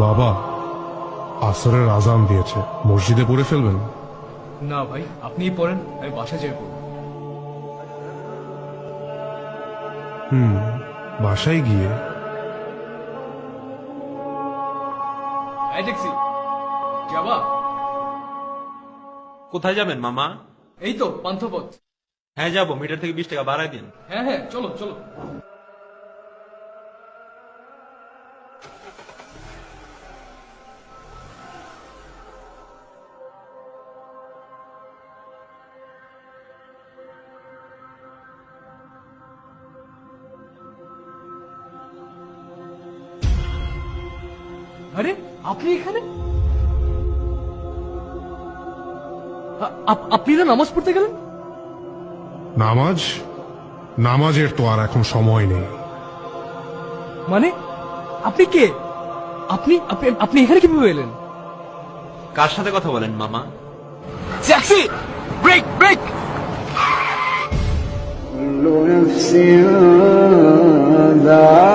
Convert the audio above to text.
বাবা, আসরের আজান দিয়েছে, মসজিদে পড়ে ফেলবেন? না ভাই, আপনিই পড়েন, আমি বাসা যেয়ে পড়ব। বাসায় গিয়ে? এই ট্যাক্সি যাবা? কোথায় যাবেন মামা? এই তো পান্থপথ। হ্যাঁ যাবো, মিটার থেকে 20 টাকা বাড়ায় দিন। হ্যাঁ হ্যাঁ, চলো চলো। আরে আপনি এখানে? আপনি না নামাজ পড়তে গেলেন? নামাজ? নামাজের তো আর এখন সময় নেই। মানে আপনি কে? আপনি আপনি আপনি এখানে কিভাবে এলেন? কার সাথে কথা বলেন মামা? Taxi break break! كل نفس ذائقة